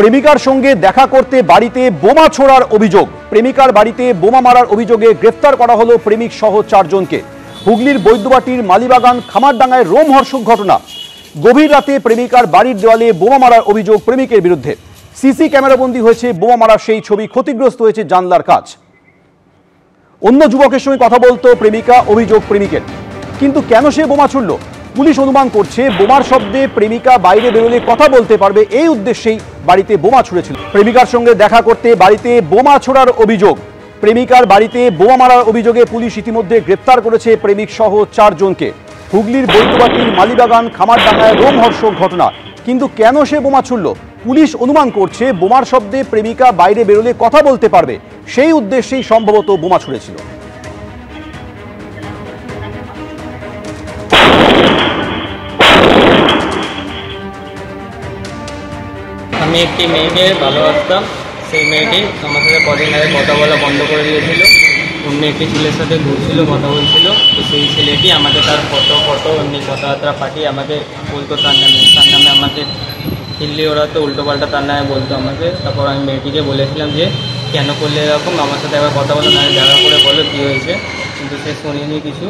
প্রেমিকার সঙ্গে দেখা করতে বাড়িতে বোমা ছোড়ার অভিযোগ। প্রেমিকার বাড়িতে বোমা মারার অভিযোগে গ্রেফতার করা হলো প্রেমিক সহ 4 জনকে। হুগলির বৈদ্যবাটির মালিবাগান খামারডাঙ্গায় রোমহর্ষক ঘটনা। গভীর রাতে প্রেমিকার বাড়ির দেওয়ালে বোমা মারার অভিযোগ প্রেমিকের বিরুদ্ধে। সিসি ক্যামেরাবন্দি হয়েছে বোমা মারার সেই ছবি। ক্ষতিগ্রস্ত হয়েছে জানলার কাঁচ। অন্য যুবকের সঙ্গে কথা বলতো প্রেমিকা, অভিযোগ প্রেমিকের। কিন্তু কেন সে বোমা ছুড়ল? পুলিশ অনুমান করছে বোমার শব্দে প্রেমিকা বাইরে বেরোলে কথা বলতে পারবে, এই উদ্দেশ্যেই বাড়িতে বোমা ছুড়েছিল। প্রেমিকার সঙ্গে দেখা করতে বাড়িতে বোমা ছোড়ার অভিযোগ। প্রেমিকার বাড়িতে বোমা মারার অভিযোগে পুলিশ ইতিমধ্যে গ্রেফতার করেছে প্রেমিক সহ 4 জনকে। হুগলির বৈদ্যবাটির মালিবাগান খামারডাঙ্গায় রোমহর্ষক ঘটনা। কিন্তু কেন সে বোমা ছুড়ল? পুলিশ অনুমান করছে বোমার শব্দে প্রেমিকা বাইরে বেরোলে কথা বলতে পারবে, সেই উদ্দেশ্যেই সম্ভবত বোমা ছুড়েছিল। আমি একটি মেয়েকে ভালোবাসতাম। সেই মেয়েটি আমার সাথে কদিন আগে কথা বলা বন্ধ করে দিয়েছিল। অন্য একটি ছেলের সাথে ঘুরছিল, কথা বলছিল। তো সেই ছেলেটি আমাকে তার ফটো এমনি কথাবার্তা পাঠিয়ে আমাকে বলতো তার নামে আমাকে হিল্লি ওড়াতো, উল্টোপাল্টা তার নামে বলতো আমাকে। তারপর আমি মেয়েটিকে বলেছিলাম যে কেন করলে এরকম, আমার সাথে একবার কথা বলো, না দেখা করে বলো কী হয়েছে। কিন্তু সে শুনিনি কিছু।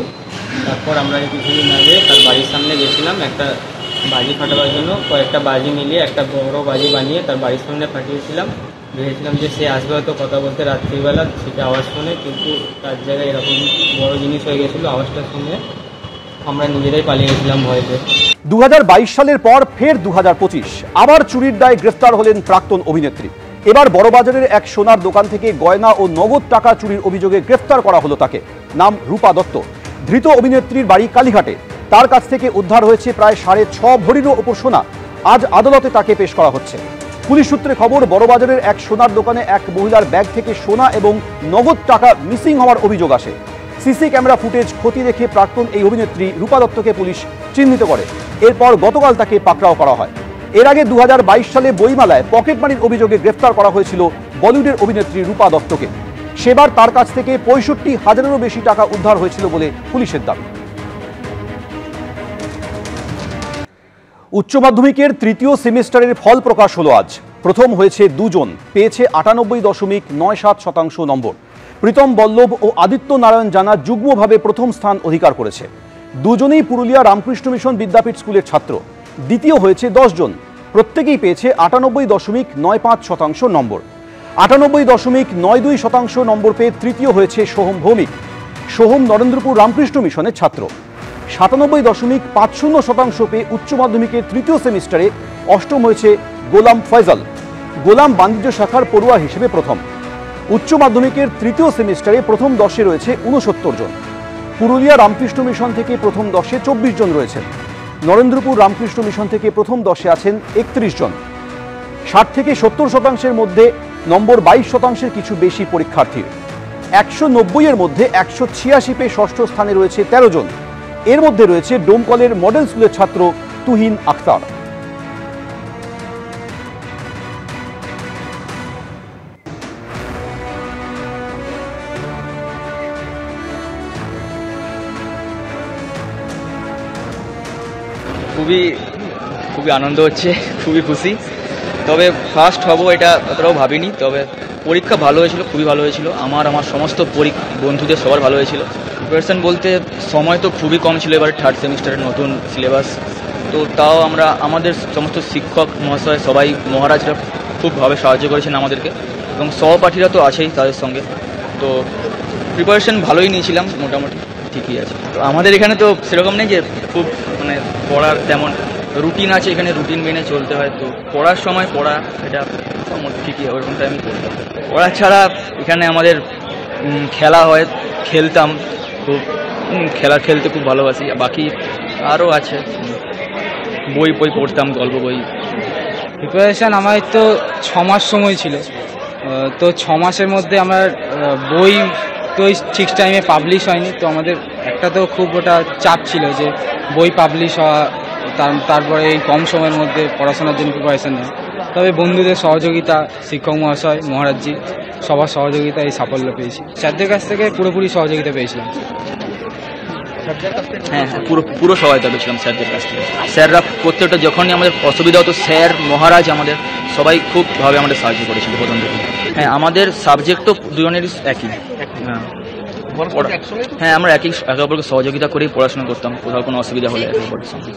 তারপর আমরা কিছুদিন আগে তার বাড়ির সামনে গেছিলাম একটা বাজি ফাটাবার জন্য। কয়েকটা বাজি মিলিয়ে একটা বড় বাজি বানিয়ে তার বাড়ির সামনে ফাটিয়েছিলাম। ভেবেছিলাম যে সে আসবে হয়তো কথা বলতে রাত্রিবেলা, সেটা আওয়াজ শুনে। কিন্তু তার জায়গায় এরকম বড় জিনিস হয়ে গেছিলো। আওয়াজটা শুনে আমরা নিজেরাই পালিয়ে গেছিলাম ভয়তে। 2022 সালের পর ফের 2025 আবার চুরির দায়ে গ্রেফতার হলেন প্রাক্তন অভিনেত্রী। এবার বড়বাজারের এক সোনার দোকান থেকে গয়না ও নগদ টাকা চুরির অভিযোগে গ্রেফতার করা হলো তাকে। নাম রূপা দত্ত। ধৃত অভিনেত্রীর বাড়ি কালীঘাটে। তার কাছ থেকে উদ্ধার হয়েছে প্রায় 6.5 ভরিরও ওপর সোনা। আজ আদালতে তাকে পেশ করা হচ্ছে। পুলিশ সূত্রে খবর, বড়বাজারের এক সোনার দোকানে এক মহিলার ব্যাগ থেকে সোনা এবং নগদ টাকা মিসিং হওয়ার অভিযোগ আসে। সিসি ক্যামেরা ফুটেজ খতিয়ে দেখে প্রাক্তন এই অভিনেত্রী রূপা দত্তকে পুলিশ চিহ্নিত করে। এরপর গতকাল তাকে পাকড়াও করা হয়। এর আগে 2022 সালে বইমেলায় পকেটমারির অভিযোগে গ্রেফতার করা হয়েছিল বলিউডের অভিনেত্রী রূপা দত্তকে। সেবার তার কাছ থেকে 65,000-এরও বেশি টাকা উদ্ধার হয়েছিল বলে পুলিশের দাবি। উচ্চ মাধ্যমিকের 3য় সেমিস্টারের ফল প্রকাশ হলো আজ। প্রথম হয়েছে 2 জন, পেয়েছে 98.97% নম্বর। প্রীতম বল্লভ ও আদিত্য নারায়ণ জানা যুগ্মভাবে প্রথম স্থান অধিকার করেছে। দুজনেই পুরুলিয়া রামকৃষ্ণ মিশন বিদ্যাপীঠ স্কুলের ছাত্র। দ্বিতীয় হয়েছে 10 জন, প্রত্যেকেই পেয়েছে 98.95% নম্বর। 98.92% নম্বর পেয়ে তৃতীয় হয়েছে সোহম ভৌমিক। সোহম নরেন্দ্রপুর রামকৃষ্ণ মিশনের ছাত্র। 97.50% পেয়ে উচ্চ মাধ্যমিকের 3য় সেমিস্টারে অষ্টম হয়েছে গোলাম ফয়জল। গোলাম বাণিজ্য শাখার পড়ুয়া হিসেবে প্রথম। উচ্চ মাধ্যমিকের 3য় সেমিস্টারে প্রথম 10-এ রয়েছে 69 জন। পুরুলিয়া রামকৃষ্ণ মিশন থেকে প্রথম 10-এ 24 জন রয়েছেন। নরেন্দ্রপুর রামকৃষ্ণ মিশন থেকে প্রথম 10-এ আছেন 31 জন। 60 থেকে 70% মধ্যে নম্বর 22% কিছু বেশি পরীক্ষার্থীর। 190-এর মধ্যে 186 পেয়ে ষষ্ঠ স্থানে রয়েছে 13 জন। এর মধ্যে রয়েছে ডোমকলের মডেল স্কুলের ছাত্র তুহিন আখতার। খুবই আনন্দ হচ্ছে, খুবই খুশি। তবে ফার্স্ট হব এটা অতটাও ভাবিনি। তবে পরীক্ষা ভালো হয়েছিল, খুবই ভালো হয়েছিল। আমার সমস্ত বন্ধুদের সবার ভালো হয়েছিল। প্রিপারেশন বলতে সময় তো খুবই কম ছিল। এবার 3rd সেমিস্টারের নতুন সিলেবাস, তো তাও আমাদের সমস্ত শিক্ষক মহাশয় সবাই, মহারাজরা খুবভাবে সাহায্য করেছেন আমাদেরকে, এবং সহপাঠীরা তো আছেই তাদের সঙ্গে। তো প্রিপারেশন ভালোই নিয়েছিলাম, মোটামুটি ঠিকই আছে। তো আমাদের এখানে তো সেরকম নেই যে খুব পড়ার তেমন রুটিন আছে। এখানে রুটিন মেনে চলতে হয়। তো পড়ার সময় পড়া, এটা ঠিকই ওরকম টাইমে পড়া ছাড়া এখানে আমাদের খেলা হয়, খেলতাম খুব। খেলতে খুব ভালোবাসি। বাকি আরও আছে, বই পড়তাম, গল্প বই। প্রিপারেশান আমার তো 6 মাস সময় ছিল। তো 6 মাসের মধ্যে আমার বই তো ঠিক টাইমে পাবলিশ হয়নি। তো আমাদের একটা তো খুব ওটা চাপ ছিল যে বই পাবলিশ হওয়া, তারপরে এই কম সময়ের মধ্যে পড়াশোনার জন্য প্রিপারেশান নেয়। তবে বন্ধুদের সহযোগিতা, শিক্ষক মহাশয়, মহারাজজি সবার সহযোগিতা এই সাফল্য পেয়েছি। স্যারদের কাছ থেকে পুরোপুরি সহযোগিতা পেয়েছিলাম। হ্যাঁ হ্যাঁ, পুরো সহায়তা পেয়েছিলাম স্যারদের কাছ থেকে। স্যাররা প্রত্যেকটা যখনই আমাদের অসুবিধা হতো, স্যার মহারাজ আমাদের সবাই খুবভাবে আমাদের সাহায্য করেছিল প্রথম থেকে। হ্যাঁ, আমাদের সাবজেক্ট তো দুজনেরই একই। হ্যাঁ হ্যাঁ, আমরা একে অপরকে সহযোগিতা করেই পড়াশোনা করতাম, কোথাও কোনো অসুবিধা হলে একে অপরের সঙ্গে।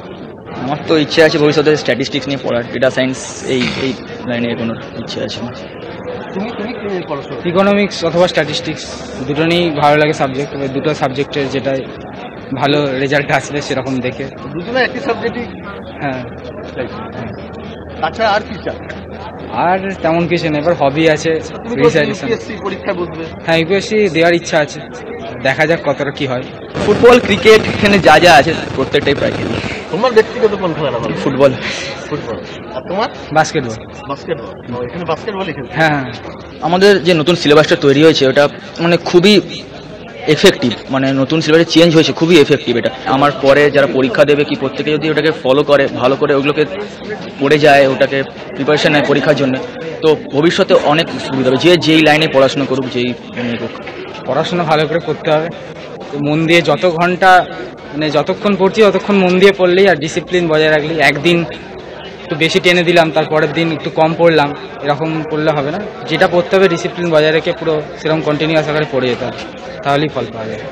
আমার তো ইচ্ছে আছে ভবিষ্যতে স্ট্যাটিস্টিক্স নিয়ে পড়ার, ডেটা সায়েন্স এই লাইনে এগোনোর ইচ্ছে আছে আমার। ইকোনমিক্স অথবা স্ট্যাটিস্টিক্স দুটো নিয়েই ভালো লাগে সাবজেক্ট, দুটো সাবজেক্টের যেটাই ভালো রেজাল্ট আসলে সেরকম দেখে। দুজনে একই সাবজেক্টই। হ্যাঁ, আচ্ছা, আর কি চাই? আর তেমন কিছু নেই, এবার হবি আছে রিসার্চেশন। পরীক্ষা বসবে। হ্যাঁ, ইউপিএসসি দেওয়ার ইচ্ছা আছে, দেখা যাক কতটা কি হয়। ফুটবল, ক্রিকেট, এখানে যা যা আছে প্রত্যেকটাই প্রায় খেলি। তোমার ব্যক্তিগত কোন খেলাটা ভালো? ফুটবল। ফুটবল। আর তোমার? বাস্কেটবল। বাস্কেটবল। এখানে বাস্কেটবলই খেলতে। হ্যাঁ, আমাদের যে নতুন সিলেবাসটা তৈরি হয়েছে ওটা মানে খুবই এফেক্টিভ, মানে নতুন সিলেবাসে চেঞ্জ হয়েছে, খুবই এফেক্টিভ এটা। আমার পরে যারা পরীক্ষা দেবে কি প্রত্যেকে যদি ওটাকে ফলো করে, ভালো করে ওগুলোকে পড়ে যায়, ওটাকে প্রিপারেশন নেয় পরীক্ষার জন্য, তো ভবিষ্যতে অনেক সুবিধা হবে। যেই লাইনে পড়াশোনা করুক, যেই হোক, পড়াশোনা ভালো করে করতে হবে, মন দিয়ে যত ঘন্টা মানে যতক্ষণ পড়ছি ততক্ষণ মন দিয়ে পড়লেই, আর ডিসিপ্লিন বজায় রাখলেই। একদিন একটু বেশি টেনে দিলাম, তারপরের দিন একটু কম পড়লাম, এরকম করলে হবে না। যেটা পড়তে হবে ডিসিপ্লিন বজায় রেখে পুরো সেরকম কন্টিনিউয়াস আকারে পড়ে যেতে হবে, তাহলেই ফল পাওয়া যাবে।